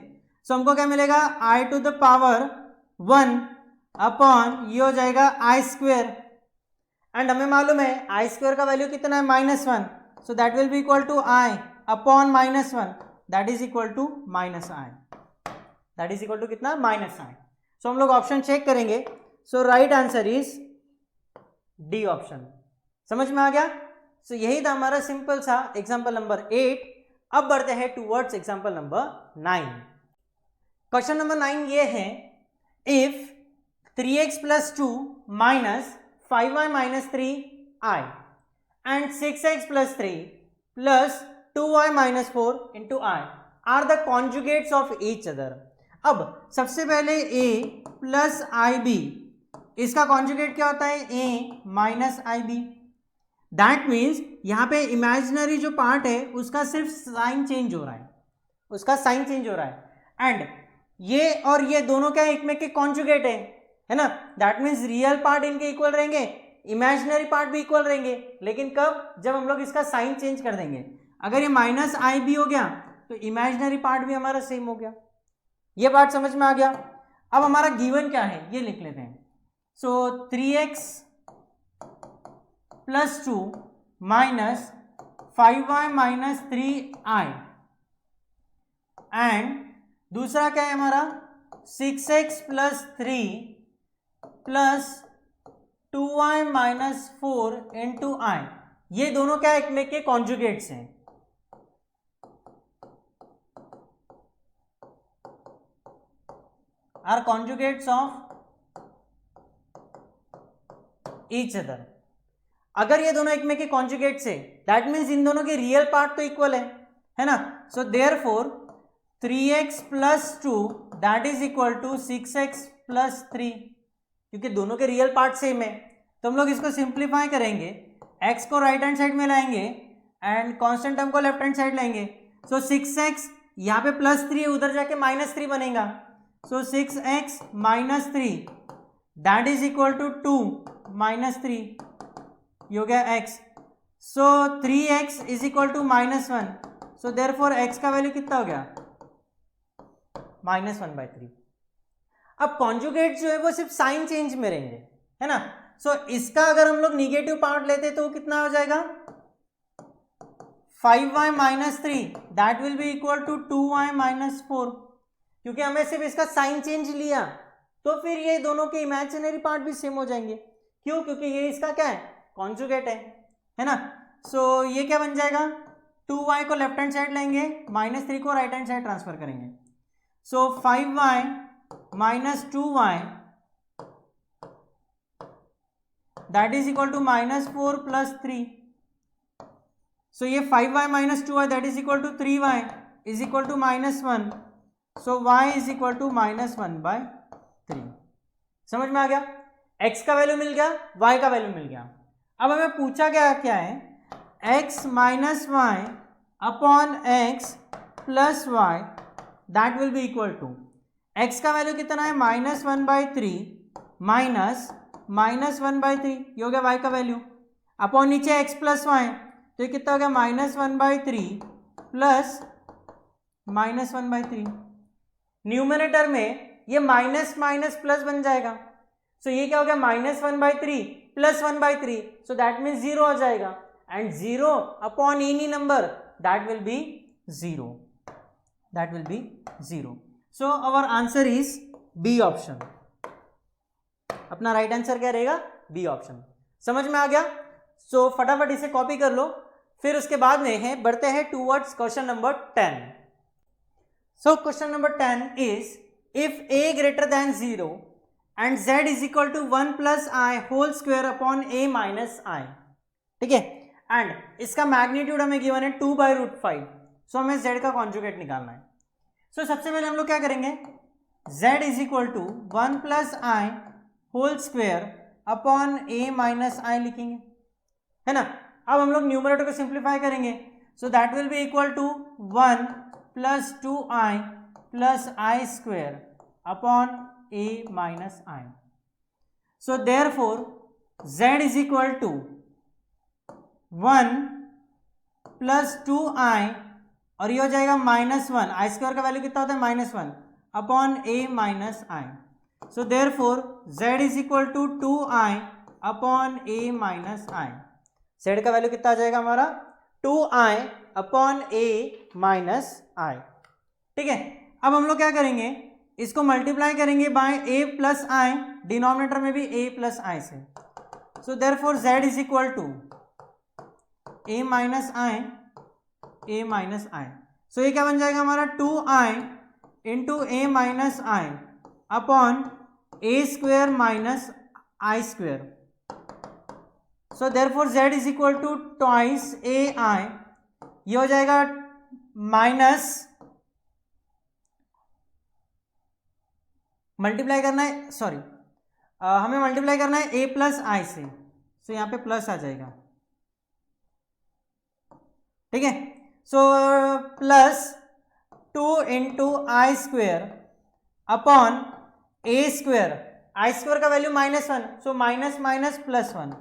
सो हमको क्या मिलेगा, i to the power 1 upon ये हो जाएगा i स्क्वेयर, एंड हमें मालूम है i स्क्वेयर का वैल्यू कितना है, -1. So that will be equal to i upon -1, that is equal to -i, that is equal to कितना, -i. सो हम लोग ऑप्शन चेक करेंगे. So right answer is D option. समझ में आ गया? सो यही था हमारा सिंपल सा एग्जाम्पल नंबर 8. अब बढ़ते हैं towards example number 9. Question number 9 ये है, if 3x plus 2 minus 5y minus 3i and 6x plus 3 plus 2y minus 4 into i are the conjugates of each other. अब सबसे पहले a प्लस ib, इसका conjugate क्या होता है, a minus ib. That means यहाँ पे इमेजिनरी जो पार्ट है उसका सिर्फ साइन चेंज हो रहा है, उसका साइन चेंज हो रहा है. एंड ये और ये दोनों क्या एक में के कॉन्जुगेट है ना. दैट मीन्स रियल पार्ट इनके इक्वल रहेंगे, इमेजिनरी पार्ट भी इक्वल रहेंगे. लेकिन कब, जब हम लोग इसका साइन चेंज कर देंगे. अगर ये माइनस आई बी हो गया तो इमेजिनरी पार्ट भी हमारा सेम हो गया. ये बात समझ में आ गया? अब हमारा गिवन क्या है ये लिख लेते हैं. So 3x plus 2 minus 5y minus 3i and दूसरा क्या है हमारा 6x plus 3 plus 2y minus 4 into i. ये दोनों क्या एक में के कॉन्जुगेट्स हैं. Are conjugates of each other. अगर ये दोनों एक में के कॉन्जुगेट्स है दैट मीन्स इन दोनों के रियल पार्ट तो इक्वल है ना. So therefore 3x plus 2 that is equal to 6x plus 3, क्योंकि दोनों के रियल पार्ट सेम है, तो हम लोग इसको सिंप्लीफाई करेंगे, x को राइट हैंड साइड में लाएंगे एंड कांस्टेंट टर्म को लेफ्ट हैंड साइड लाएंगे। सो 6x यहाँ पे +3 उधर जाके -3 बनेगा, so 6x -3 that is equal to 2 -3, ये हो गया x। So 3x is equal to -1, so therefore x का वैल्यू कितना हो गया -1/3। अब कॉन्जुगेट जो है वो सिर्फ साइन चेंज में रहेंगे, है ना। सो इसका अगर हम लोग निगेटिव पार्ट लेते तो कितना हो जाएगा 5y -3 that will be equal to 2y -4, क्योंकि हमें सिर्फ इसका साइन चेंज लिया तो फिर ये दोनों के इमेजिनरी पार्ट भी सेम हो जाएंगे। क्यों? क्योंकि ये इसका क्या है कॉन्जुगेट है ना। सो ये क्या बन जाएगा 2y को लेफ्ट हैंड साइड लेंगे, -3 को राइट हैंड साइड ट्रांसफर करेंगे। So 5y -2y that is equal to -4 + 3। So ये 5y -2y that is equal to 3y is equal to -1, so y is equal to -1/3। समझ में आ गया, x का value मिल गया, y का वैल्यू मिल गया। अब हमें पूछा गया क्या है x - y upon x plus y that will be equal to, x का वैल्यू कितना है -1/3 माइनस -1/3, ये हो गया y का वैल्यू, अपॉन नीचे x प्लस y, तो ये कितना हो गया -1/3 प्लस -1/3। न्यूमरेटर में ये माइनस माइनस प्लस बन जाएगा, सो ये क्या हो गया -1/3 प्लस 1/3, सो दैट मीन्स 0 हो जाएगा, and 0 upon any number that will be 0, that will be 0। So our answer is B option. अपना राइट आंसर क्या रहेगा बी ऑप्शन। समझ में आ गया। सो फटाफट इसे कॉपी कर लो, फिर उसके बाद में है बढ़ते हैं towards question number 10। So question number 10 is if a greater than 0 and z is equal to 1 plus I whole square upon a minus I, ठीक है, एंड इसका मैग्नीट्यूड हमें गिवन है 2/√5, सो हमें z का कॉन्जुगेट निकालना है। सो सबसे पहले हम लोग क्या करेंगे z is equal to 1 plus i whole square upon a minus i लिखेंगे, है ना। अब हम लोग न्यूमरेटर को सिंप्लीफाई करेंगे, so that will be equal to 1 plus 2i plus i square upon a minus i. So therefore z is equal to 1 plus 2i और ये हो जाएगा -1, आई स्क्वायर का वैल्यू कितना होता है -1 upon a minus i. So therefore z is equal to 2i upon a minus i. z का value कितना आ जाएगा हमारा 2i upon a minus i, ठीक है। अब हम लोग क्या करेंगे इसको मल्टीप्लाई करेंगे by a plus i, denominator में भी a प्लस आई से। So therefore z is equal to a minus i, a minus i. So ये क्या बन जाएगा हमारा 2i into a minus i upon a square minus i square. So therefore z is equal to twice ai, ये हो जाएगा minus, multiply करना है, सॉरी हमें मल्टीप्लाई करना है a प्लस आई से, सो यहाँ पे प्लस आ जाएगा, ठीक है। So plus 2 into i square upon A square, i square का value -1, so minus minus plus 1,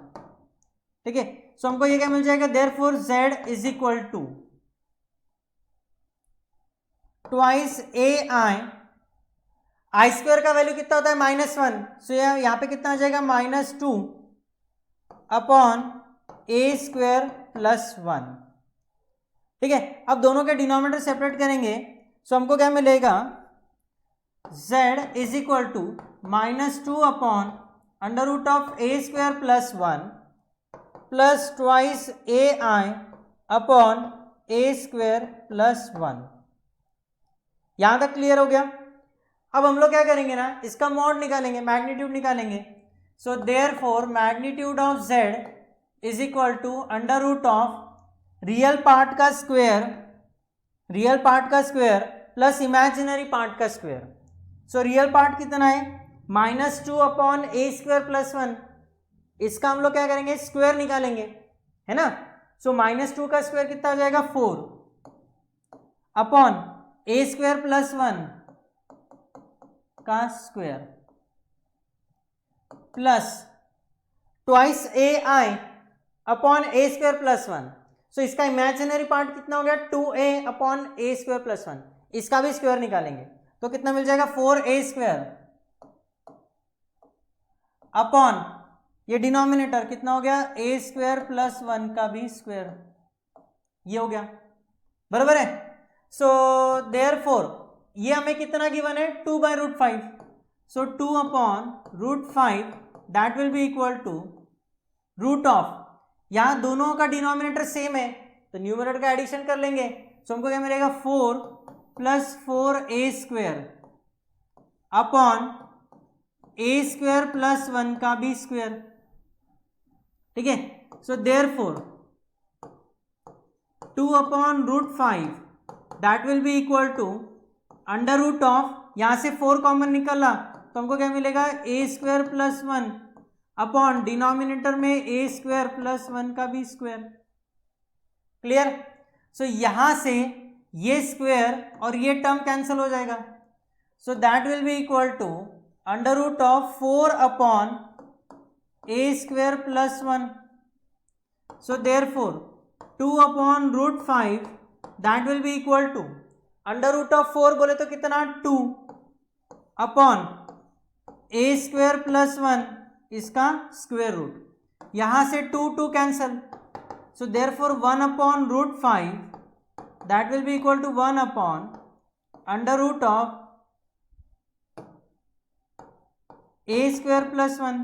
ठीक है। सो हमको ये क्या मिल जाएगा therefore z is equal to twice A i square का वैल्यू कितना होता है -1, सो यहाँ पे कितना आ जाएगा -2 अपॉन ए स्क्वायर प्लस 1, ठीक है। अब दोनों के डिनोमिनेटर सेपरेट करेंगे, सो हमको क्या मिलेगा z is equal to -2 upon √a² plus 1 plus twice A i upon a² plus 1। यहां तक क्लियर हो गया। अब हम लोग क्या करेंगे ना इसका मॉड निकालेंगे, मैग्नीट्यूड निकालेंगे। So therefore magnitude of z is equal to √ real part का स्क्वायर प्लस इमेजिनरी पार्ट का स्क्वायर। सो रियल पार्ट कितना है -2 अपॉन ए स्क्वायर प्लस 1, इसका हम लोग क्या करेंगे, स्क्वायर निकालेंगे, है ना। सो -2 का स्क्वायर कितना आ जाएगा, 4 अपॉन ए स्क्वायर प्लस 1 का square plus twice A i upon a square plus 1। सो इसका इमेजिनरी पार्ट कितना हो गया, 2a upon a square plus 1, इसका भी स्क्वायर निकालेंगे तो कितना मिल जाएगा, 4a स्क्वायर अपॉन ये डिनोमिनेटर कितना हो गया, ए स्क्वायर प्लस 1 का भी स्क्वायर, ये हो गया, बराबर है। सो देयरफॉर ये हमें कितना गिवन है, 2/√5, so 2 upon √5 that will be equal to root of, यहां दोनों का डिनोमिनेटर सेम है तो न्यूमरेटर का एडिशन कर लेंगे, सो हमको क्या मिलेगा, 4 + 4a square upon a square plus 1 का भी स्क्वायर, ठीक है। So therefore 2 upon √5 that will be equal to under root of, यहां से 4 कॉमन निकला तो हमको क्या मिलेगा, ए स्क्वायर प्लस 1 अपॉन डिनोमिनेटर में ए स्क्वायर प्लस 1 का भी स्क्वायर, क्लियर। सो यहां से ये स्क्वायर और ये टर्म कैंसिल हो जाएगा, so that will be equal to under root of 4 upon a square plus 1, so therefore 2 upon √5 that will be equal to under root of 4 बोले तो कितना, 2 अपॉन ए स्क्वायर प्लस 1 इसका square root, यहां से 2 cancel, so therefore 1 upon √5 that will be equal to 1 upon under root of a square plus 1।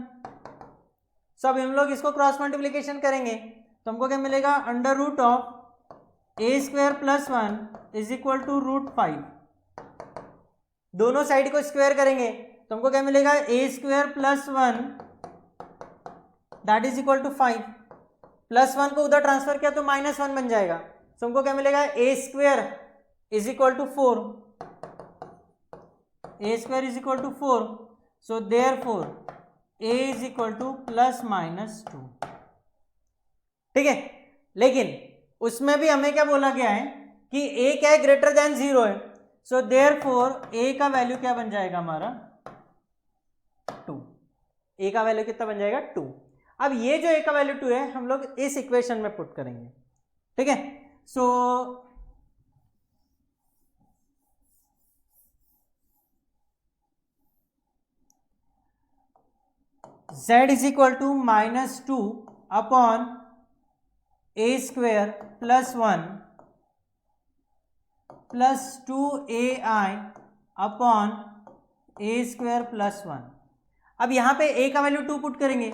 सब हम लोग इसको क्रॉस मल्टीप्लीकेशन करेंगे तो हमको क्या मिलेगा, under root of a square plus 1 is equal to √5, दोनों साइड को स्क्वायर करेंगे तो हमको क्या मिलेगा, ए square plus 1 that is equal to 5, plus 1 को उधर ट्रांसफर किया तो -1 बन जाएगा, तो हमको क्या मिलेगा, ए square is equal to 4, A square is equal to 4, so therefore a is equal to +-2, ठीक है। लेकिन उसमें भी हमें क्या बोला गया है कि a क्या है, ग्रेटर देन 0 है, सो देयरफॉर a का वैल्यू क्या बन जाएगा हमारा, 2, a का वैल्यू कितना बन जाएगा, 2। अब ये जो a का वैल्यू 2 है हम लोग इस इक्वेशन में पुट करेंगे, ठीक है। So z is equal to -2 upon a square plus 1 plus 2ai upon a square plus 1। अब यहां पे a का वैल्यू 2 पुट करेंगे,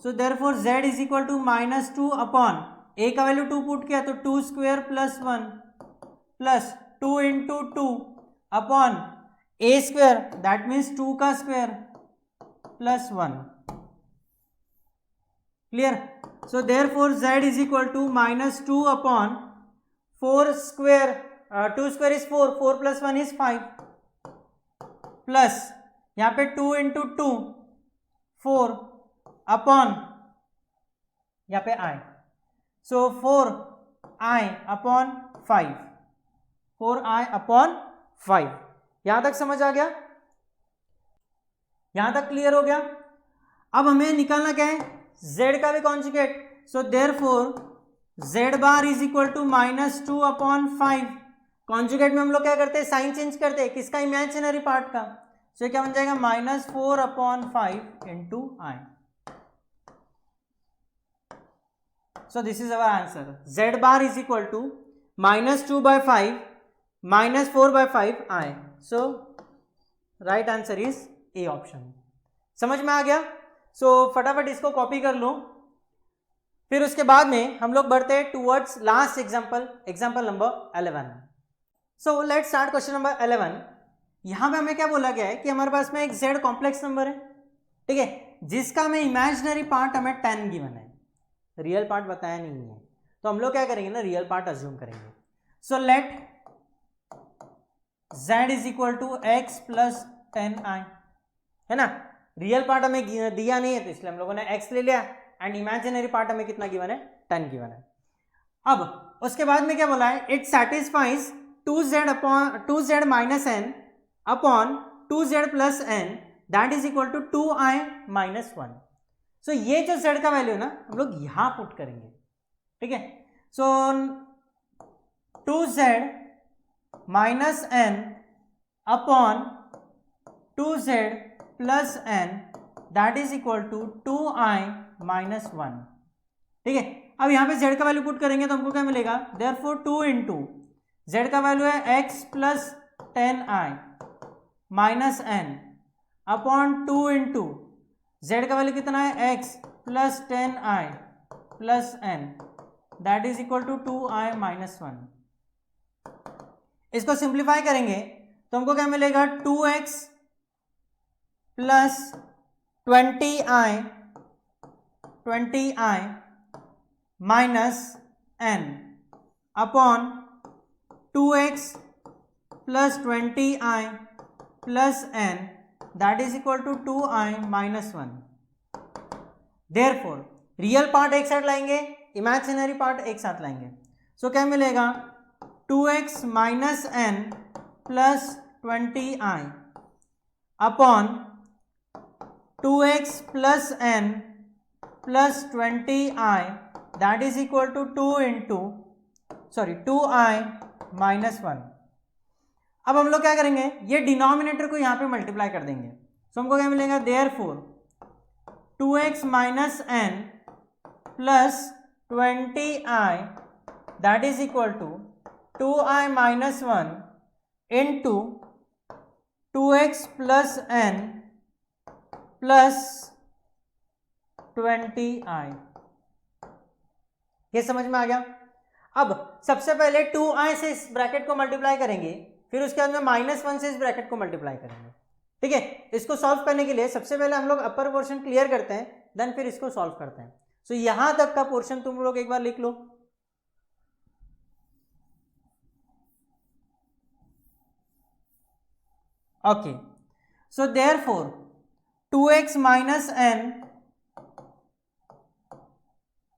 so therefore z is equal to -2 upon a का वैल्यू 2 पुट किया तो 2 square plus 1 plus 2 into 2 upon a square that means 2 का square plus 1, clear. So therefore z is equal to -2 upon 4 square, 2 square is 4, 4 plus 1 is 5 plus यहाँ पे 2 into 2 4 upon यहाँ पे i, so 4i upon 5, 4i upon 5। यहां तक समझ आ गया, यहां तक क्लियर हो गया। अब हमें निकालना क्या है, z का भी conjugate, so therefore z bar is equal to -2 upon 5, conjugate में हम लोग क्या करते हैं, साइन चेंज करते हैं, किसका, इमेजिनरी पार्ट का, सो क्या बन जाएगा, -4 upon 5 into i, so this is our answer, z bar is equal to -2/5 -4/5 i, so right answer is A option. समझ में आ गया। सो फटाफट इसको कॉपी कर लो, फिर उसके बाद में हम लोग बढ़ते हैं towards last example, example number 11। So let's start question number 11। यहां पे हमें क्या बोला गया है कि हमारे पास में एक z कॉम्प्लेक्स नंबर है, ठीक है, जिसका हमें इमेजिनरी पार्ट हमें 10 गिवन है, रियल पार्ट बताया नहीं है, तो हम लोग क्या करेंगे ना, रियल पार्ट अज्यूम करेंगे। So let z is equal to x plus 10i, है ना, रियल पार्ट हमें दिया नहीं है तो इसलिए हम लोगों ने x ले लिया, एंड इमेजिनरी पार्ट हमें कितना गिवन है, 10 गिवन है। अब उसके बाद में क्या बोला है, it satisfies 2z minus n upon 2z plus n that is equal to 2i minus 1। So ये जो z का वैल्यू है ना हम लोग यहां पुट करेंगे, ठीक है। So 2z minus n upon 2z plus n that is equal to 2i minus 1, ठीक है। अब यहां पे z का वैल्यू पुट करेंगे तो हमको क्या मिलेगा, देयरफॉर 2 इंटू z का वैल्यू है x plus 10i minus n upon 2 into z का वैल्यू कितना है, x plus 10i plus n that is equal to 2i minus 1। इसको सिंप्लीफाई करेंगे तो हमको क्या मिलेगा, 2x plus 20i minus n upon 2x plus 20i plus n that is equal to 2i minus 1। Therefore real part एक साथ लाएंगे, imaginary part एक साथ लाएंगे। सो क्या मिलेगा, 2x minus N plus 20i upon 2x plus n plus 20i that is equal to 2i minus 1। अब हम लोग क्या करेंगे, ये डिनोमिनेटर को यहां पे मल्टीप्लाई कर देंगे। सो हमको क्या मिलेगा, therefore 2x minus N plus 20i that is equal to 2i minus 1 into 2x plus n plus 20i। ये समझ में आ गया। अब सबसे पहले 2i से इस ब्रैकेट को मल्टीप्लाई करेंगे, फिर उसके बाद में माइनस 1 से इस ब्रैकेट को मल्टीप्लाई करेंगे, ठीक है। इसको सॉल्व करने के लिए सबसे पहले हम लोग अपर पोर्शन क्लियर करते हैं, देन फिर इसको सॉल्व करते हैं। सो यहां तक का पोर्शन तुम लोग एक बार लिख लो। Okay, so therefore 2x minus N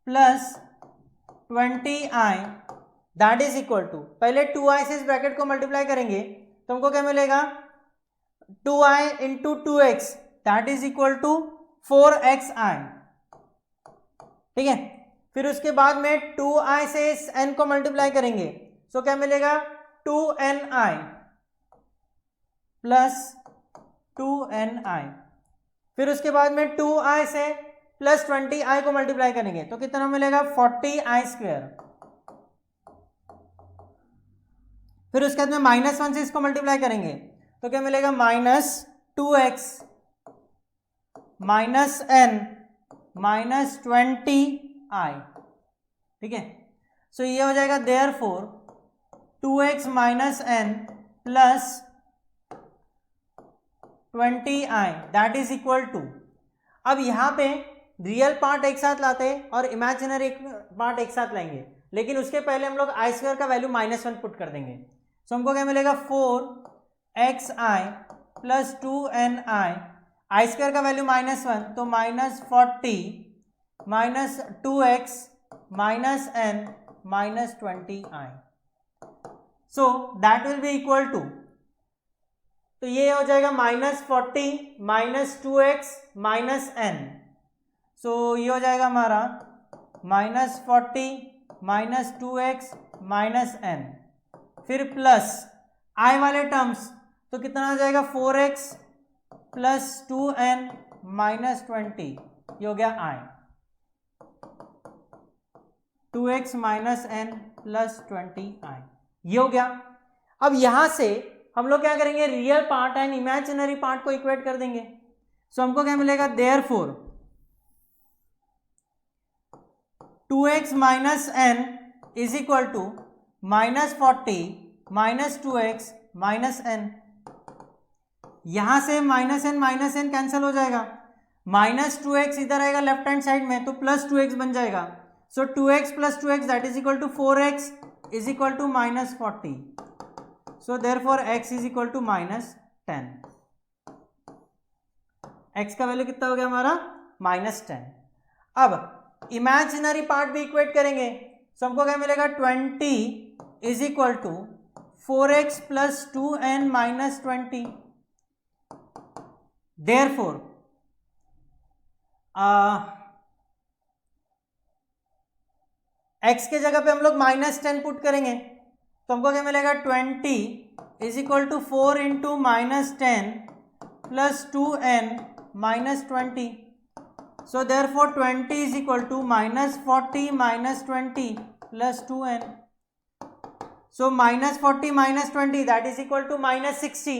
plus 20i that is equal to, पहले 2i से इस ब्रैकेट को मल्टीप्लाई करेंगे तो हमको क्या मिलेगा, 2i into 2x that is equal to 4xi, ठीक है। फिर उसके बाद में 2i से इस n को मल्टीप्लाई करेंगे, सो क्या मिलेगा, 2ni प्लस 2ni। फिर उसके बाद में 2i से प्लस 20i को मल्टीप्लाई करेंगे तो कितना मिलेगा, 40i स्क्वायर। फिर उसके बाद में माइनस 1 से इसको मल्टीप्लाई करेंगे तो क्या मिलेगा, minus 2x minus n minus 20i, ठीक है। सो ये हो जाएगा, therefore 2x minus n plus 20i that is equal to, अब यहां पे रियल पार्ट एक साथ लाते हैं और इमेजिनरी पार्ट एक साथ लाएंगे, लेकिन उसके पहले हम लोग आई स्क्वायर का वैल्यू माइनस 1 पुट कर देंगे। सो हमको क्या मिलेगा, 4xi plus 2ni, i square का वैल्यू माइनस 1 तो minus 40 minus 2x minus n minus 20i। So that will be equal to, तो ये हो जाएगा minus 40 minus 2x minus n। सो ये हो जाएगा हमारा minus 40 minus 2x minus n, फिर प्लस i वाले टर्म्स तो कितना हो जाएगा, 4x प्लस 2n माइनस 20, ये हो गया i, 2x minus n plus 20i, ये हो गया। अब यहां से हम लोग क्या करेंगे, real part and imaginary part को इक्वेट कर देंगे। सो हमको क्या मिलेगा, therefore 2x minus n is equal to minus 40 minus 2x minus n। यहां से माइनस n कैंसिल हो जाएगा, माइनस 2x इधर आएगा लेफ्ट हैंड साइड में तो प्लस 2x बन जाएगा। So 2x plus 2x that is equal to 4x is equal to minus 40। So therefore x is equal to minus 10। x का value कितना हो गया हमारा -10। अब इमेजिनरी पार्ट भी इक्वेट करेंगे, तो हमको क्या मिलेगा 20 is equal to 4x plus 2n minus 20। Therefore x के जगह पे हम लोग -10 पुट करेंगे, तो हमको क्या मिलेगा 20 is equal to 4 into -10 plus 2n minus 20। So therefore 20 is equal to -40 minus 20 plus 2n। So -40 minus 20 that is equal to -60।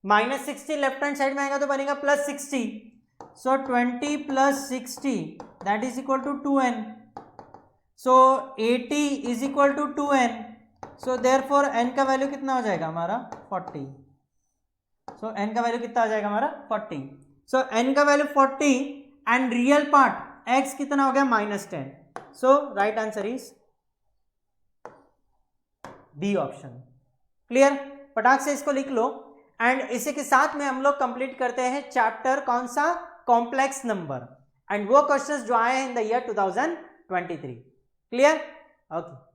-60 left hand side में आएगा तो बनेगा +60। So 20 plus 60 that is equal to 2n। So 80 is equal to 2n। So therefore n का value कितना हो जाएगा हमारा 40। So n का वैल्यू कितना आ जाएगा हमारा 40। सो n का value 40 and real part x कितना हो गया -10। So right answer is D option. Clear? फटाक से इसको लिख लो। एंड इसी के साथ में हम लोग कंप्लीट करते हैं चैप्टर कौन सा, कॉम्प्लेक्स नंबर, एंड वो क्वेश्चंस जो आए हैं in the year 2023। Clear? Okay.